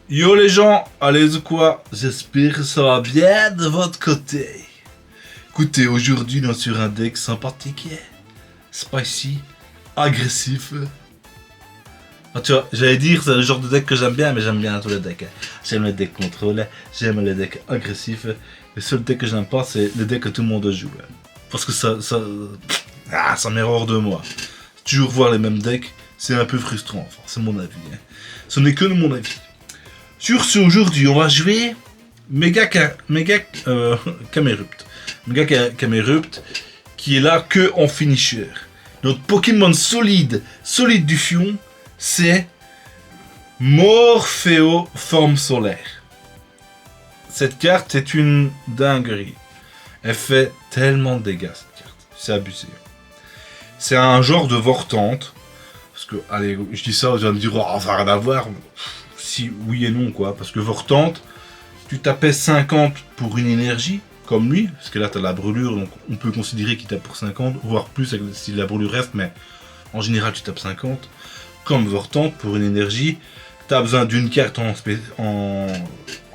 Yo les gens, allez ou quoi? J'espère que ça va bien de votre côté. Écoutez, aujourd'hui on est sur un deck sympathique, spicy, agressif. Ah, tu vois, j'allais dire c'est le genre de deck que j'aime bien, mais j'aime bien tous les decks. J'aime les decks contrôle, j'aime les decks agressifs. Le seul deck que j'aime pas, c'est le deck que tout le monde joue. Parce que ça m'erreur de moi. Toujours voir les mêmes decks, c'est un peu frustrant, enfin, c'est mon avis. Ce n'est que mon avis. Sur ce, aujourd'hui, on va jouer Camerupt. Camerupt, qui est là que en finisher. Notre Pokémon solide du fion, c'est Morpheo Forme Solaire. Cette carte est une dinguerie. Elle fait tellement de dégâts, cette carte. C'est abusé. C'est un genre de Vortante. Parce que, allez, je dis ça, vous allez me dire, oh, ça n'a rien à voir. Si, oui et non, quoi. Parce que Vortante, tu tapais 50 pour une énergie, comme lui, parce que là, tu as la brûlure, donc on peut considérer qu'il tape pour 50, voire plus si la brûlure reste, mais en général, tu tapes 50. Comme Vortante, pour une énergie, tu as besoin d'une carte en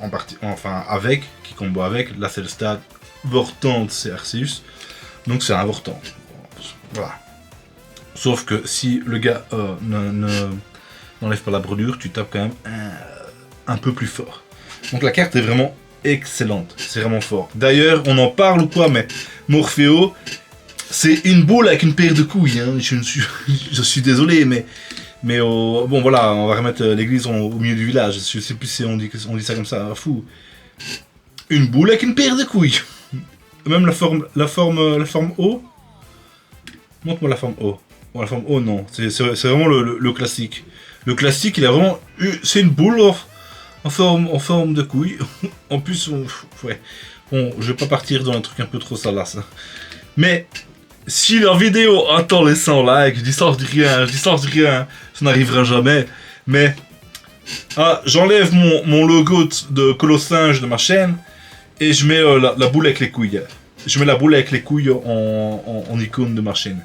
partie, enfin, avec, qui combo avec. Là, c'est le stade. Vortante, c'est Arceus. Donc, c'est un Vortante. Voilà. Sauf que si le gars n'enlève pas la brûlure, tu tapes quand même un peu plus fort. Donc la carte est vraiment excellente, c'est vraiment fort. D'ailleurs, on en parle ou quoi, mais Morpheo, c'est une boule avec une paire de couilles. Hein. Je suis désolé, mais bon voilà, on va remettre l'église au milieu du village. Je sais plus si on dit ça comme ça, fou. Une boule avec une paire de couilles. Même la forme O. Montre-moi la forme O. Bon, la forme O, non. C'est vraiment le classique. Le classique, il a vraiment... C'est une boule en forme de couille. En plus, ouais. Bon, je vais pas partir dans un truc un peu trop salace. Mais, si la vidéo attend les 100 likes, je dis ça, je dis rien. Ça n'arrivera jamais. Mais, j'enlève mon logo de Colossinge de ma chaîne et je mets la boule avec les couilles. Je mets la boule avec les couilles en icône de ma chaîne.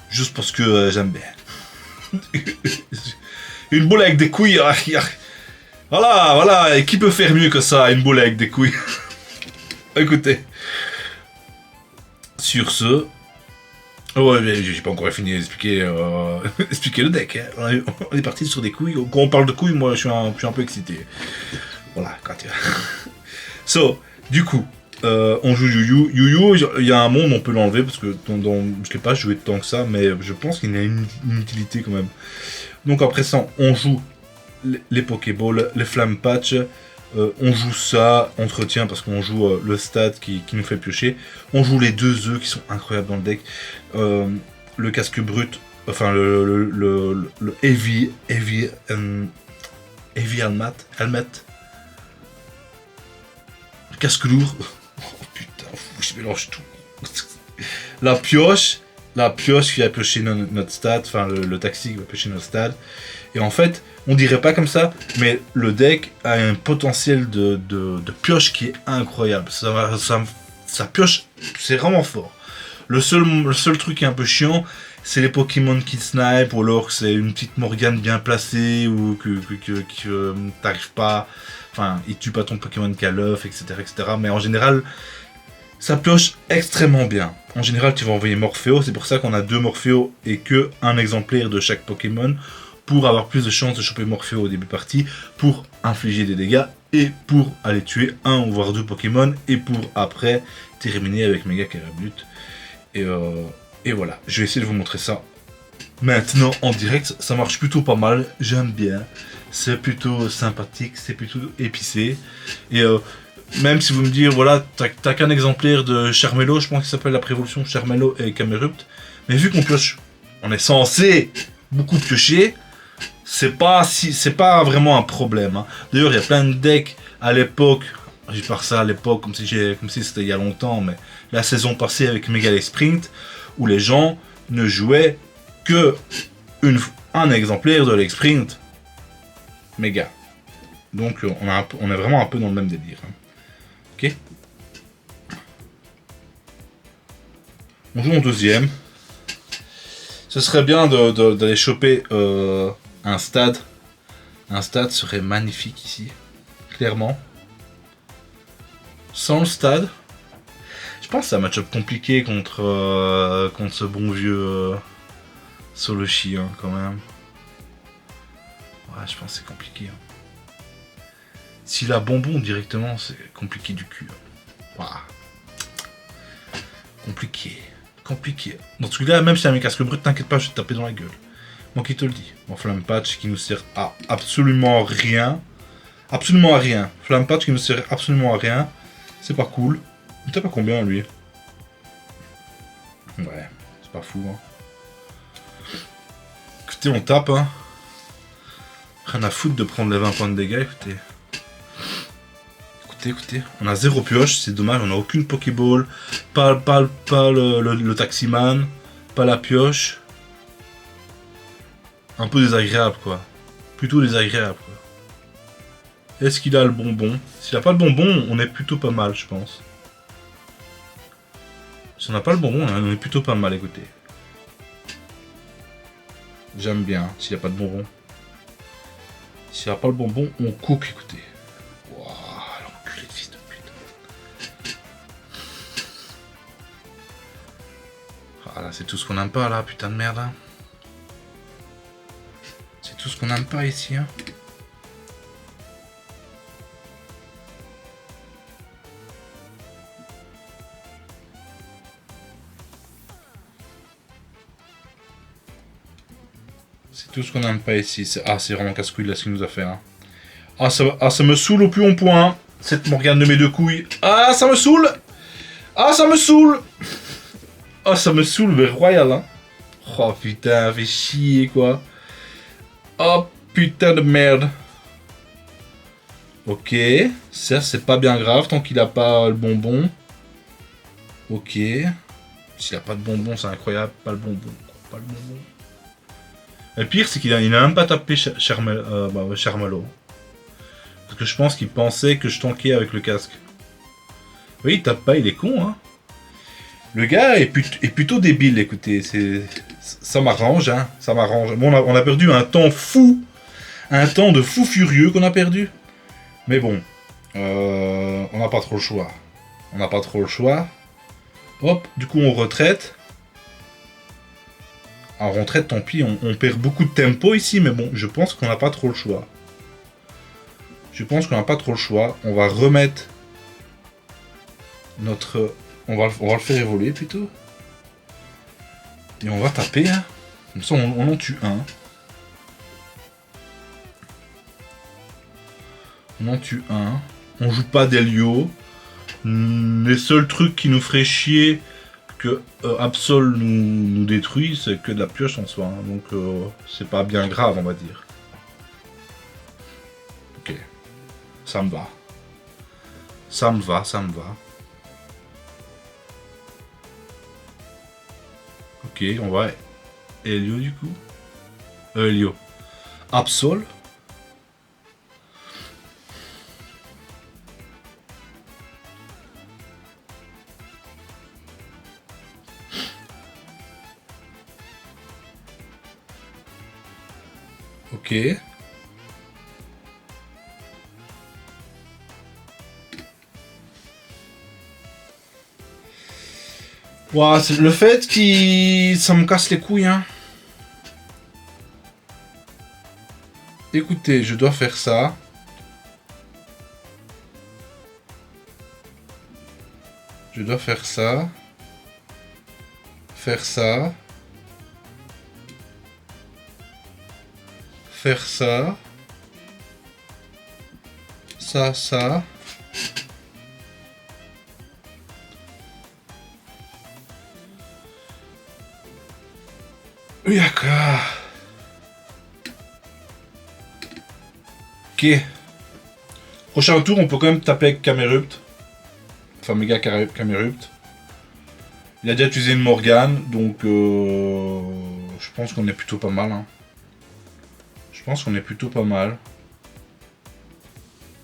Juste parce que j'aime bien. Une boule avec des couilles. Voilà. Et qui peut faire mieux que ça, une boule avec des couilles? Écoutez. Sur ce. Ouais, mais j'ai pas encore fini d'expliquer expliquer le deck. Hein. On est parti sur des couilles. Quand on parle de couilles, moi je suis un peu excité. Voilà, quand tu So, du coup. On joue Yu Yu, il y a un monde, on peut l'enlever parce que je l'ai pas joué tant que ça, mais je pense qu'il y a une utilité quand même. Donc après ça, on joue les Pokéballs, les Flamme Patch, on joue ça, entretien parce qu'on joue le stade qui nous fait piocher. On joue les 2 œufs qui sont incroyables dans le deck, le casque brut, enfin le heavy helmet, le casque lourd. Je mélange tout. La pioche qui a pioché notre stade, enfin le taxi qui va piocher notre stade. Et en fait, on dirait pas comme ça, mais le deck a un potentiel de pioche qui est incroyable. Ça pioche, c'est vraiment fort. Le seul truc qui est un peu chiant, c'est les Pokémon qui snipe, ou alors que c'est une petite Morgane bien placée, ou que t'arrives pas, enfin, il tue pas ton Pokémon qu'à l'œuf, etc., etc. Mais en général, ça pioche extrêmement bien. En général, tu vas envoyer Morpheo, c'est pour ça qu'on a 2 Morpheo et que un exemplaire de chaque Pokémon pour avoir plus de chances de choper Morpheo au début partie, pour infliger des dégâts et pour aller tuer 1 ou voire 2 Pokémon et pour après terminer avec Mega Carablut. Et voilà, je vais essayer de vous montrer ça maintenant en direct. Ça marche plutôt pas mal, j'aime bien. C'est plutôt sympathique, c'est plutôt épicé. Et même si vous me dites, voilà, t'as qu'un exemplaire de Charmelo, je pense qu'il s'appelle la Prévolution, Charmelo et Camerupt. Mais vu qu'on pioche, on est censé beaucoup piocher, c'est pas vraiment un problème. Hein. D'ailleurs, il y a plein de decks à l'époque, je parle ça à l'époque comme si c'était il y a longtemps, mais la saison passée avec Megalith Sprint, où les gens ne jouaient que un exemplaire de l'X-Sprint Mega. Donc on est vraiment un peu dans le même délire. Hein. Ok. On joue en deuxième. Ce serait bien d'aller choper un stade Un stade serait magnifique ici. Clairement. Sans le stade, je pense que c'est un match-up compliqué contre ce bon vieux Solochi, hein, quand même. Ouais, je pense que c'est compliqué. Hein. S'il a bonbon directement, c'est compliqué du cul. Hein. Wow. Compliqué. Dans ce cas-là, même si c'est un mec casque brut, t'inquiète pas, je vais te taper dans la gueule. Moi qui te le dis. Mon Flamme Patch qui nous sert à absolument rien. Absolument à rien. Flamme Patch qui nous sert absolument à rien. C'est pas cool. Il tape à combien lui? Ouais, c'est pas fou. Hein. Écoutez, on tape. Hein. Rien à foutre de prendre les 20 points de dégâts, écoutez. Écoutez, on a 0 pioche, c'est dommage, on a aucune Pokéball, pas le Taximan, pas la pioche. Un peu désagréable quoi. Plutôt désagréable quoi. Est-ce qu'il a le bonbon? S'il a pas le bonbon, on est plutôt pas mal, je pense. Si on n'a pas le bonbon, on est plutôt pas mal, écoutez. J'aime bien, s'il n'y a pas de bonbon. S'il n'y a pas le bonbon, on cook, écoutez. Ah là, c'est tout ce qu'on n'aime pas là, putain de merde. Hein. C'est tout ce qu'on n'aime pas ici. Hein. C'est tout ce qu'on n'aime pas ici. Ah, c'est vraiment casse-couille là ce qu'il nous a fait. Hein. Ah, ça me saoule au plus haut point. Cette Morgane de mes deux couilles. Ah, ça me saoule. Ah, ça me saoule. Oh, ça me saoule, mais royal, hein. Oh, putain, fait chier, quoi. Oh, putain de merde. Ok. Ça, c'est pas bien grave, tant qu'il a pas le bonbon. Ok. S'il a pas de bonbon, c'est incroyable. Pas le bonbon. Pas le bonbon. Le pire, c'est qu'il a même pas tapé Charmelo. Parce que je pense qu'il pensait que je tankais avec le casque. Oui, il tape pas, il est con, hein. Le gars est plutôt débile, écoutez, ça m'arrange, hein, ça m'arrange. Bon, on a perdu un temps fou, un temps de fou furieux qu'on a perdu. Mais bon, on n'a pas trop le choix. Hop, du coup on retraite. En retraite, tant pis, on perd beaucoup de tempo ici, mais bon, je pense qu'on n'a pas trop le choix. On va remettre notre... On va le faire évoluer plutôt. Et on va taper. Hein. Comme ça, on en tue un. On joue pas d'Helio. Les seuls trucs qui nous feraient chier que Absol nous détruit, c'est que de la pioche en soi. Hein. Donc, c'est pas bien grave, on va dire. Ok. Ça me va. Ok, on va Helio du coup. Helio. Absol. Ok. Wow, c'est le fait ça me casse les couilles, hein. Écoutez, je dois faire ça. Faire ça. Faire ça. Ça. Oui, d'accord. Ok. Prochain tour, on peut quand même taper avec Camerupt. Enfin, méga Camerupt. Il a déjà utilisé une Morgane, donc je pense qu'on est plutôt pas mal. Hein.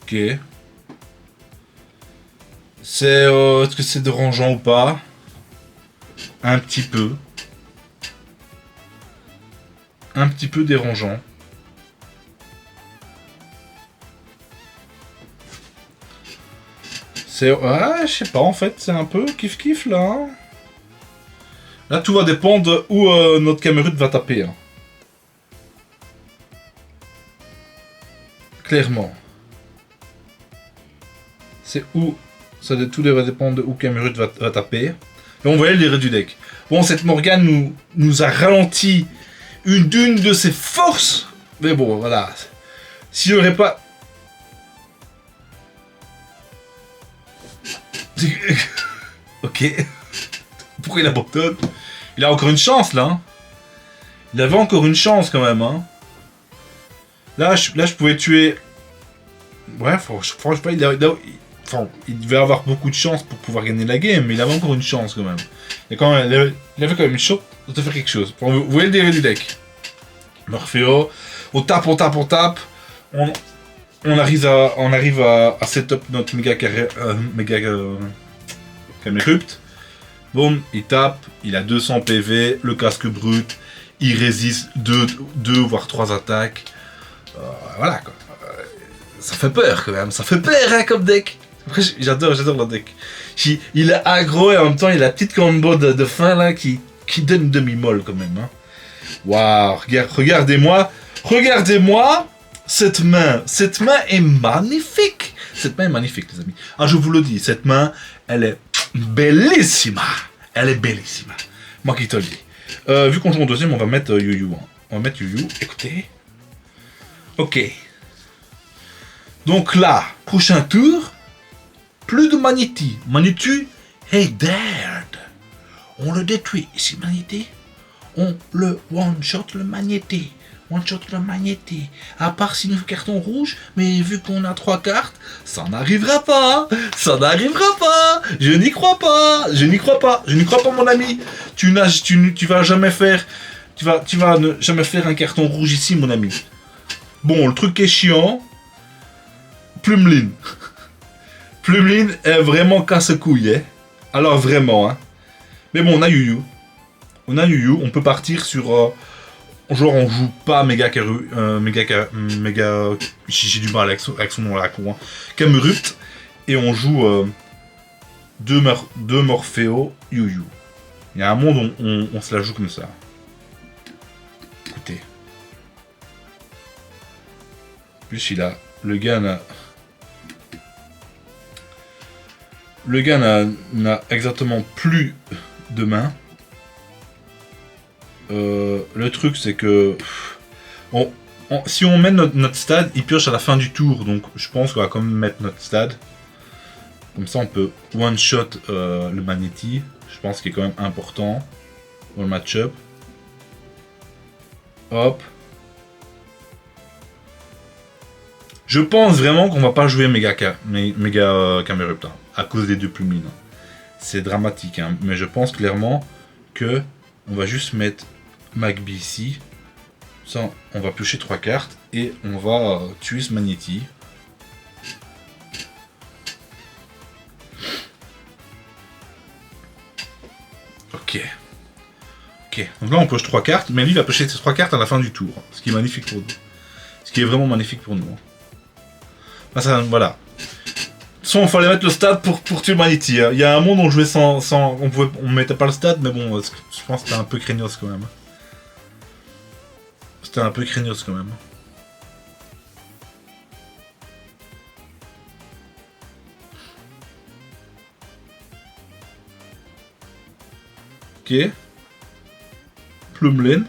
Ok. Est-ce que c'est dérangeant ou pas? Un petit peu. Un petit peu dérangeant. C'est... Ouais, je sais pas, en fait, c'est un peu kiff-kiff, là. Hein. Là, tout va dépendre de où notre Cameroun va taper. Hein. Clairement. C'est où... Ça tout va dépendre de où Cameroun va taper. Et on voyait les du deck. Bon, cette Morgane nous a ralenti d'une de ses forces. Mais bon, voilà. S'il n'y aurait pas... Ok. Pourquoi il abandonne? Il a encore une chance, là. Hein. Il avait encore une chance, quand même. Hein. Là, je pouvais tuer... Ouais, franchement, il devait avoir beaucoup de chance pour pouvoir gagner la game, mais il avait encore une chance, quand même. Il avait quand même une chance de faire quelque chose. Vous voyez le délire du deck. Morpheo, on tape. On arrive à setup notre méga Camerupt. Boum, il tape, il a 200 PV, le casque brut, il résiste 2 voire 3 attaques. Voilà quoi. Ça fait peur quand même, ça fait peur hein, comme deck. J'adore le deck. Il est aggro et en même temps il a la petite combo de fin là qui donne une demi-molle quand même. Hein. Waouh, regardez-moi cette main est magnifique. Cette main est magnifique les amis. Ah je vous le dis, cette main elle est bellissima. Elle est bellissima. Moi qui te le dis. Vu qu'on joue en deuxième, on va mettre Yu-Yu. Hein. On va mettre Yu-Yu. Écoutez. Ok. Donc là, prochain tour. Plus de Magnéti. Magnéti est dead. On le détruit. Ici, Magnéti. On le one-shot le Magnéti. One-shot le Magnéti. À part si nous carton rouge, mais vu qu'on a 3 cartes, ça n'arrivera pas. Ça n'arrivera pas. Je n'y crois pas. Je n'y crois pas, mon ami. Tu vas jamais faire... Tu vas ne jamais faire un carton rouge ici, mon ami. Bon, le truc est chiant. Plumeline. Plumeline est vraiment casse-couille. Hein. Alors vraiment. Hein. Mais bon, on a Yu-Yu. On peut partir sur... genre on joue pas méga... J'ai du mal avec son nom là, con. Hein. Camerupt. Et on joue 2 Morpheo Yu-Yu. Il y a un monde où on se la joue comme ça. Écoutez. En plus il a... Le gars n'a exactement plus de main. Le truc c'est que si on met notre stade, il pioche à la fin du tour, donc je pense qu'on va quand même mettre notre stade. Comme ça on peut one shot le Magnéti, je pense qu'il est quand même important dans le match-up. Hop. Je pense vraiment qu'on va pas jouer méga Camerupt, hein, à cause des 2 plumines. C'est dramatique, hein, mais je pense clairement que on va juste mettre Magby ici. Ça, on va piocher 3 cartes et on va tuer ce Magnéti. Ok. Donc là on pioche 3 cartes, mais lui va piocher ces 3 cartes à la fin du tour. Ce qui est magnifique pour nous. Ce qui est vraiment magnifique pour nous. Ah, ça, voilà. Soit on fallait mettre le stade pour tuer Magnéti. Hein. Il y a un monde où on jouait sans on mettait pas le stade, mais bon, je pense que c'était un peu craignos quand même. C'était un peu craignos quand même. Ok. Plumeline.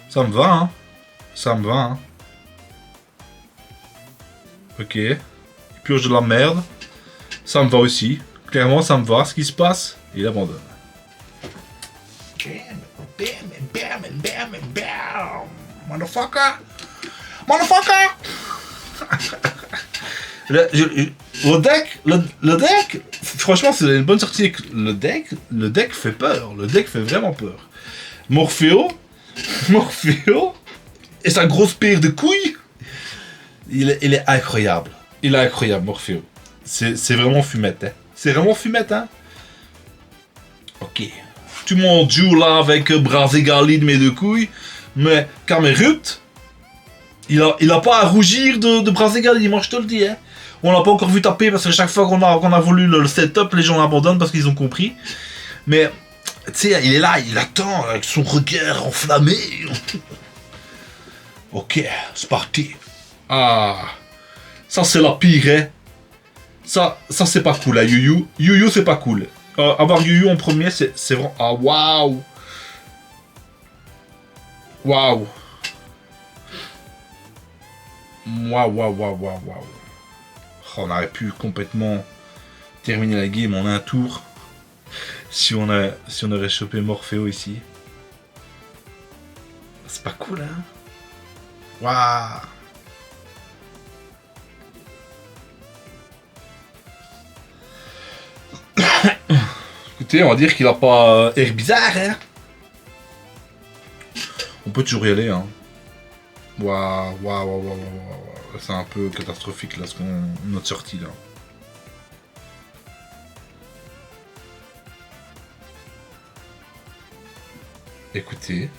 Ça me va, hein. Ça me va, hein. Ok. Il pioche de la merde. Ça me va aussi. Clairement, ça me va. Ce qui se passe, il abandonne. Bam. Motherfucker. Le deck, franchement, c'est une bonne sortie. Le deck fait peur. Le deck fait vraiment peur. Morpheo, et sa grosse paire de couilles. Il est incroyable. Il est incroyable, Morpheo. C'est vraiment fumette. Hein. C'est vraiment fumette, hein. Ok. Tout le monde joue là avec Brazigali de mes 2 couilles. Mais Camerupt, Il a pas à rougir de Brazegali, moi je te le dis. Hein. On l'a pas encore vu taper parce que chaque fois qu'on a voulu le setup, les gens l'abandonnent parce qu'ils ont compris. Mais, tu sais, il est là, il attend avec son regard enflammé. Ok, c'est parti. Ah, ça c'est la pire, hein. Ça c'est pas cool, hein, Yu-Yu. Yu-Yu c'est pas cool. Avoir Yu-Yu en premier, c'est vraiment... Ah, waouh. Waouh. Waouh. Oh, on aurait pu complètement terminer la game en un tour si on aurait chopé Morpheo ici. C'est pas cool, hein. Waouh. Écoutez, on va dire qu'il a pas air bizarre, hein. On peut toujours y aller, hein. Waouh. C'est un peu catastrophique là, notre sortie là. Écoutez,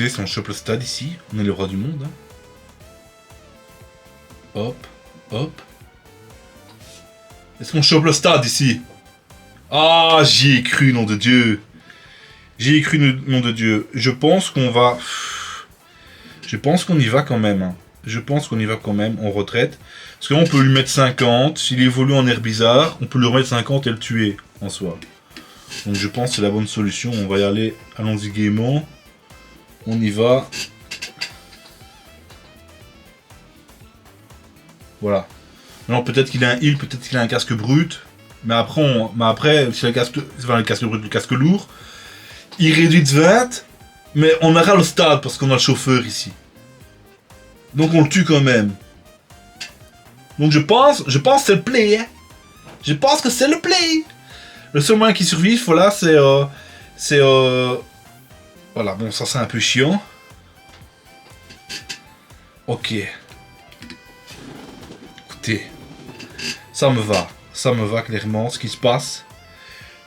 si on chope le stade ici, on est le roi du monde. Hein. Hop. Est-ce qu'on chope le stade ici? Ah, j'y ai cru, nom de Dieu. J'y ai cru, nom de Dieu. Je pense qu'on va... Je pense qu'on y va quand même. Hein. Je pense qu'on y va quand même en retraite. Parce qu'on peut lui mettre 50. S'il évolue en air bizarre, on peut lui remettre 50 et le tuer en soi. Donc je pense que c'est la bonne solution. On va y aller. Allons-y gaiement. On y va. Voilà. Non, peut-être qu'il a un heal, peut-être qu'il a un casque brut. Mais après, si le casque brut, le casque lourd, il réduit de 20. Mais on aura le stade parce qu'on a le chauffeur ici. Donc on le tue quand même. Donc je pense que c'est le play. Hein. Je pense que c'est le play. Le seul moyen qui survive, voilà, c'est... Voilà, bon, ça c'est un peu chiant. Ok. Écoutez. Ça me va clairement ce qui se passe.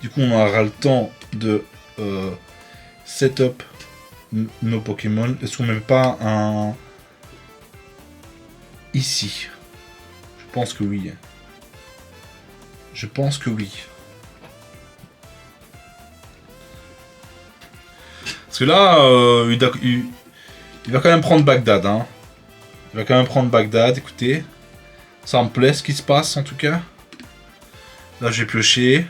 Du coup, on aura le temps de setup nos Pokémon. Est-ce qu'on met pas un... Ici. Je pense que oui. Je pense que oui. Parce que là, il va quand même prendre Bagdad. Hein. Il va quand même prendre Bagdad, écoutez. Ça me plaît ce qui se passe en tout cas. Là, j'ai pioché.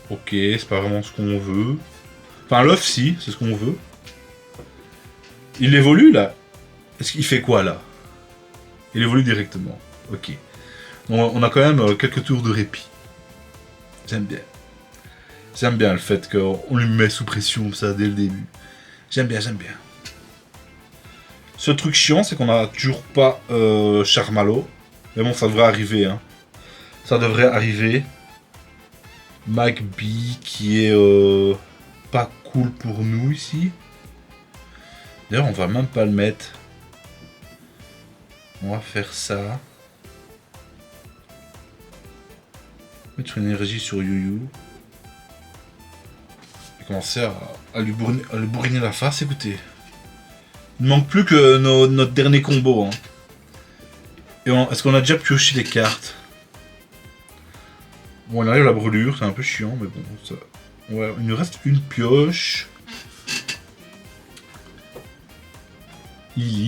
Ok, c'est pas vraiment ce qu'on veut. Enfin, l'œuf, si, c'est ce qu'on veut. Il évolue là. Est-ce qu'il fait quoi là? Il évolue directement. Ok. Donc, on a quand même quelques tours de répit. J'aime bien. J'aime bien le fait qu'on lui met sous pression comme ça dès le début. J'aime bien. Ce truc chiant, c'est qu'on n'a toujours pas Charmalo. Mais bon, ça devrait arriver. Hein. Ça devrait arriver. Magby qui est pas cool pour nous ici. D'ailleurs, on va même pas le mettre. On va faire ça. Mettre une énergie sur Yu-Yu. Et commencer à lui bourriner la face, écoutez. Il ne manque plus que notre dernier combo. Hein. Est-ce qu'on a déjà pioché les cartes? Bon, on arrive à la brûlure, c'est un peu chiant, mais bon, ça... Ouais, il nous reste une pioche.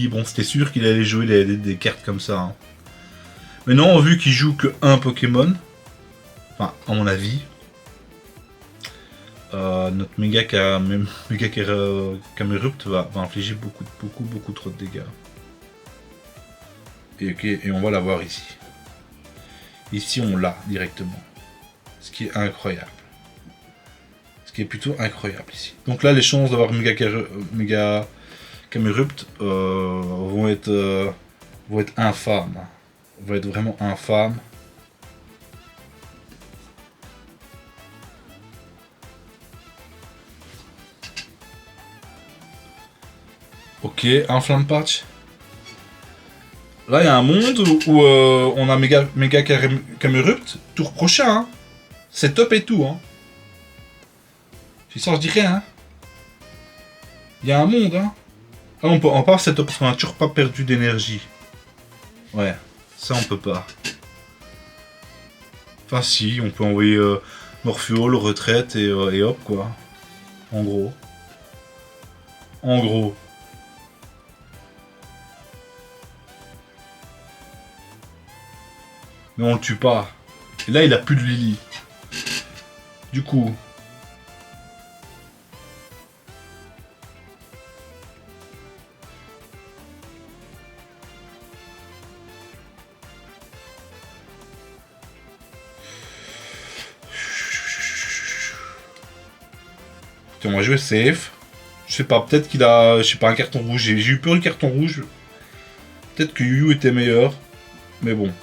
Bon, c'était sûr qu'il allait jouer des cartes comme ça. Hein. Mais non, vu qu'il joue que un Pokémon, enfin, à mon avis, notre méga Camerupt va infliger beaucoup trop de dégâts. Et on va l'avoir ici. Ici, on l'a directement. Ce qui est incroyable. Ce qui est plutôt incroyable ici. Donc là, les chances d'avoir méga Camerupt vont être infâmes. Vont être vraiment infâmes. Ok, un Flame Patch. Là, il y a un monde où on a méga Camerupt tour prochain. Hein. C'est top et tout. Hein. Si ça, je dis rien, hein. Il y a un monde, hein. Ah, on part cette parce qu'on a toujours pas perdu d'énergie. Ouais, ça on peut pas. Enfin si, on peut envoyer Morpheol, retraite et hop quoi. En gros. En gros. Mais on le tue pas. Et là il a plus de Lily. Du coup... On va jouer safe. Je sais pas, peut-être qu'il a, je sais pas, un carton rouge. J'ai eu peur du carton rouge. Peut-être que Yu était meilleur. Mais bon.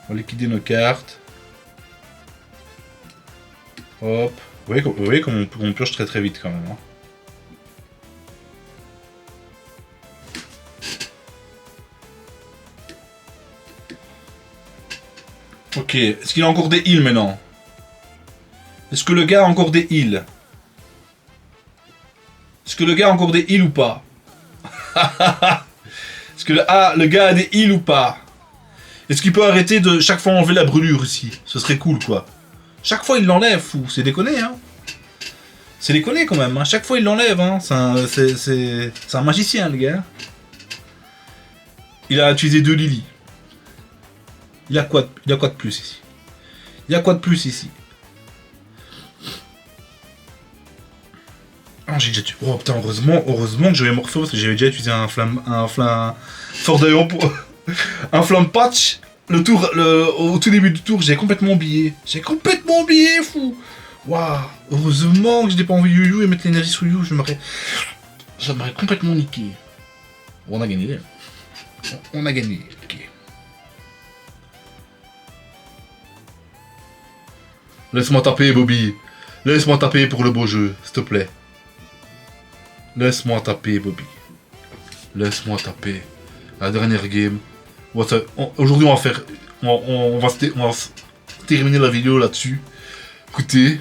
On va liquider nos cartes. Hop. Vous voyez comme on pioche très très vite quand même. Hein. Ok, est-ce qu'il a encore des heals maintenant? Est-ce que le gars a encore des heals? Est-ce que le gars a encore des heals ou pas? Est-ce que le gars a des heals ou pas? Est-ce qu'il peut arrêter de chaque fois enlever la brûlure ici? Ce serait cool quoi. Chaque fois il l'enlève, fou, c'est déconné hein. C'est déconné quand même, hein. Chaque fois il l'enlève, hein. C'est un magicien le gars. Il a utilisé 2 Lily. Il a quoi de plus ici? Il y a quoi de plus ici? Ah, j'ai déjà tué. Oh putain, heureusement que j'avais morpho parce que j'avais déjà utilisé un fort d'ailleurs pour un flamme patch. Au tout début du tour, j'ai complètement oublié. Fou. Waouh, heureusement que je n'ai pas envie Yu et mettre l'énergie sur Yu, ça m'aurait complètement niqué. On a gagné. On a gagné. Ok. Laisse-moi taper, Bobby. Laisse-moi taper pour le beau jeu, s'il te plaît. Laisse-moi taper, Bobby. Laisse-moi taper. La dernière game. Aujourd'hui, on va faire... On va terminer la vidéo là-dessus. Écoutez.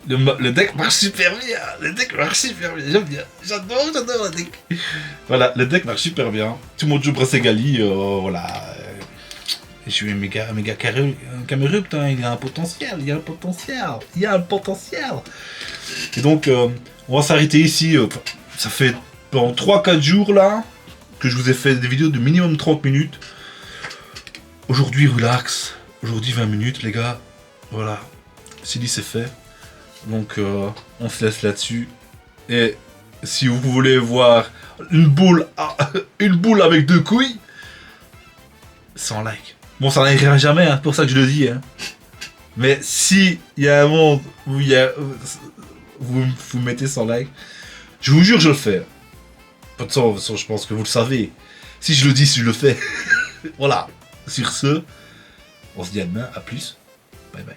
Le deck marche super bien. J'aime bien. J'adore le deck. Voilà, le deck marche super bien. Tout le monde joue Brasegali. Voilà. Je suis méga caméreux, putain, il y a un potentiel. Et donc, on va s'arrêter ici. Ça fait pendant 3-4 jours là que je vous ai fait des vidéos de minimum 30 minutes. Aujourd'hui, relax. Aujourd'hui, 20 minutes, les gars. Voilà. C'est dit, c'est fait. Donc, on se laisse là-dessus. Et si vous voulez voir une boule avec 2 couilles, 100 likes. Bon, ça n'arrivera jamais, hein, c'est pour ça que je le dis. Hein. Mais si il y a un monde où vous mettez 100 likes, je vous jure, je le fais. De toute façon, je pense que vous le savez. Si je le dis, si je le fais. Voilà. Sur ce, on se dit à demain, à plus. Bye bye.